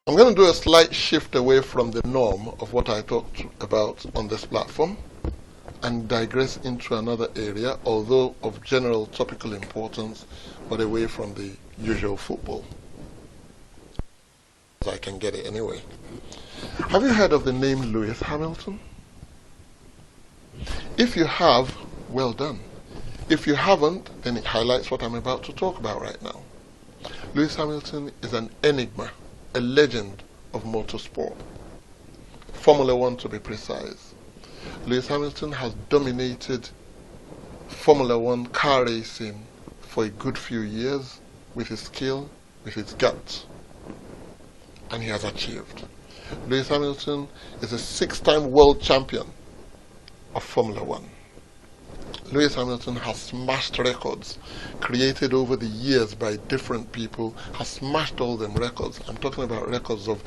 I'm going to do a slight shift away from the norm of what I talked about on this platform and digress into another area, although of general topical importance, but away from the usual football. I can get it anyway. Have you heard of the name Lewis Hamilton? If you have, well done. If you haven't, then it highlights what I'm about to talk about right now. Lewis Hamilton is an enigma, a legend of motorsport. Formula One to be precise. Lewis Hamilton has dominated Formula One car racing for a good few years with his skill, with his guts. And he has achieved. Lewis Hamilton is a 6-time world champion of Formula One. Lewis Hamilton has smashed records created over the years by different people, has smashed all them records. I'm talking about records of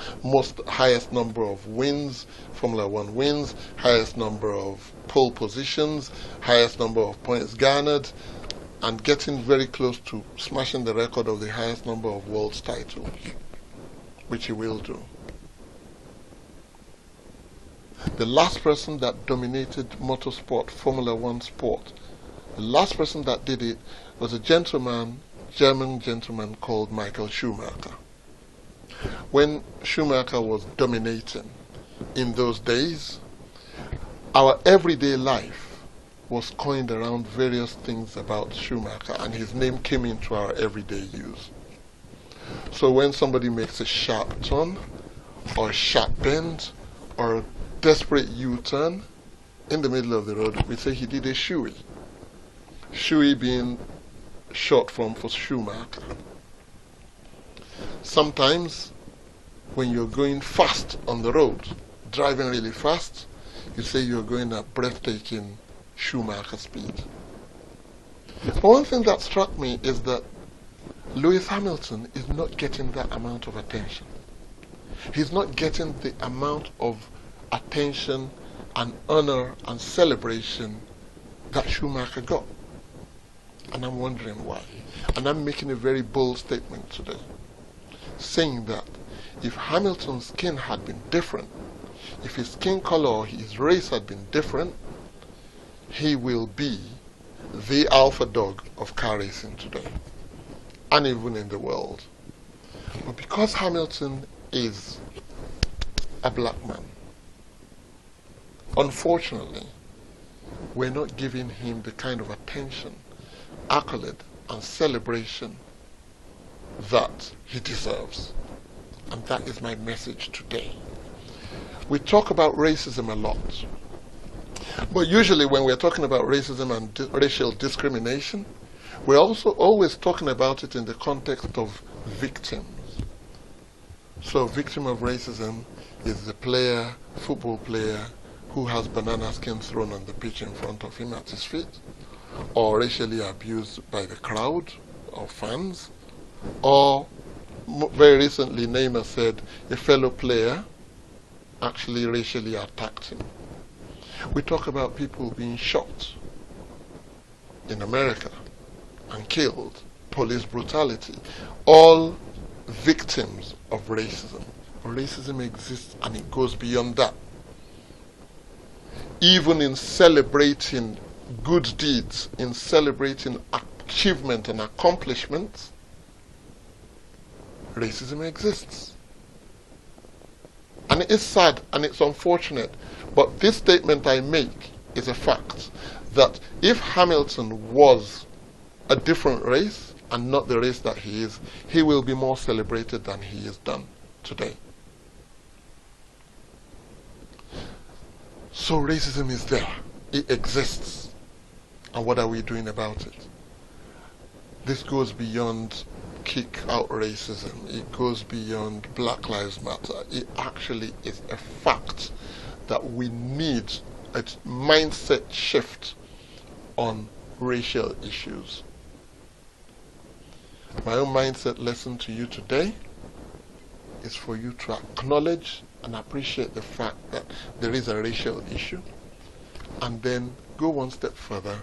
highest number of wins, Formula One wins, highest number of pole positions, highest number of points garnered, and getting very close to smashing the record of the highest number of world titles, which he will do. The last person that dominated motorsport, Formula One sport, the last person that did it was a German gentleman called Michael Schumacher. When Schumacher was dominating in those days, our everyday life was coined around various things about Schumacher, and his name came into our everyday use. So when somebody makes a sharp turn, or a sharp bend, or a desperate U-turn in the middle of the road, we say he did a shoey. Shoey being short form for Schumacher. Sometimes when you're going fast on the road, driving really fast, you say you're going at breathtaking Schumacher speed. But one thing that struck me is that Lewis Hamilton is not getting that amount of attention. He's not getting the amount of attention and honor and celebration that Schumacher got. And I'm wondering why. And I'm making a very bold statement today, saying that if Hamilton's skin had been different, if his skin color or his race had been different, he will be the alpha dog of car racing today, and even in the world. But because Hamilton is a black man, unfortunately, we're not giving him the kind of attention, accolade, and celebration that he deserves. And that is my message today. We talk about racism a lot. But usually when we're talking about racism and racial discrimination, we're also always talking about it in the context of victims. So a victim of racism is the player, football player, who has banana skin thrown on the pitch in front of him at his feet, or racially abused by the crowd or fans, or very recently Neymar said a fellow player actually racially attacked him. We talk about people being shot in America and killed, police brutality, all victims of racism. Racism exists and it goes beyond that. Even in celebrating good deeds, in celebrating achievement and accomplishments, racism exists. And it is sad and it's unfortunate, but this statement I make is a fact, that if Hamilton was a different race and not the race that he is, he will be more celebrated than he is done today. So racism is there. It exists. And what are we doing about it? This goes beyond kick out racism. It goes beyond Black Lives Matter. It actually is a fact that we need a mindset shift on racial issues. My own mindset lesson to you today is for you to acknowledge and appreciate the fact that there is a racial issue, and then go one step further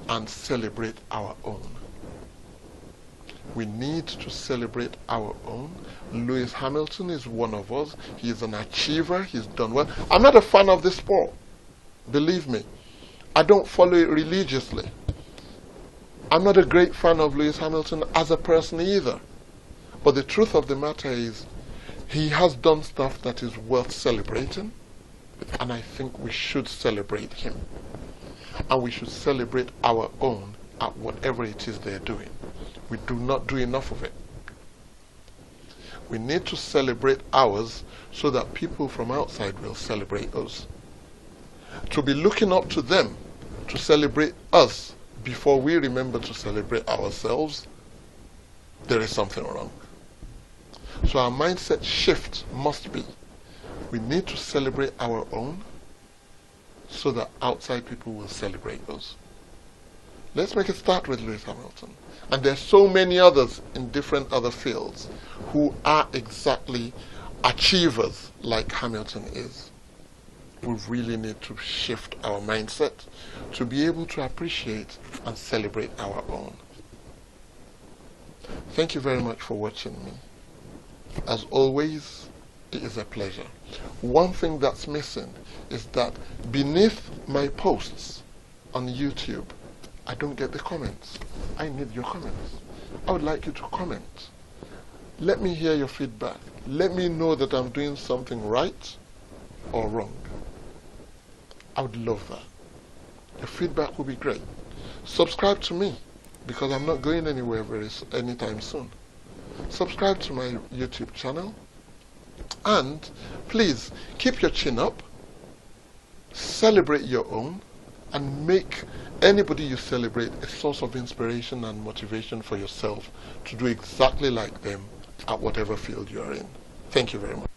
and celebrate our own. We need to celebrate our own. Lewis Hamilton is one of us. He is an achiever. He's done well. I'm not a fan of this sport. Believe me. I don't follow it religiously. I'm not a great fan of Lewis Hamilton as a person either. But the truth of the matter is, he has done stuff that is worth celebrating. And I think we should celebrate him. And we should celebrate our own at whatever it is they're doing. We do not do enough of it. We need to celebrate ours so that people from outside will celebrate us. To be looking up to them to celebrate us before we remember to celebrate ourselves, there is something wrong. So our mindset shift must be, we need to celebrate our own so that outside people will celebrate us. Let's make a start with Lewis Hamilton. And there's so many others in different other fields who are exactly achievers like Hamilton is. We really need to shift our mindset to be able to appreciate and celebrate our own. Thank you very much for watching me. As always, it is a pleasure. One thing that's missing is that beneath my posts on YouTube, I don't get the comments. I need your comments. I would like you to comment. Let me hear your feedback. Let me know that I'm doing something right or wrong. I would love that. Your feedback will be great. Subscribe to me because I'm not going anywhere anytime soon. Subscribe to my YouTube channel. And please keep your chin up. Celebrate your own. And make anybody you celebrate a source of inspiration and motivation for yourself to do exactly like them at whatever field you're in. Thank you very much.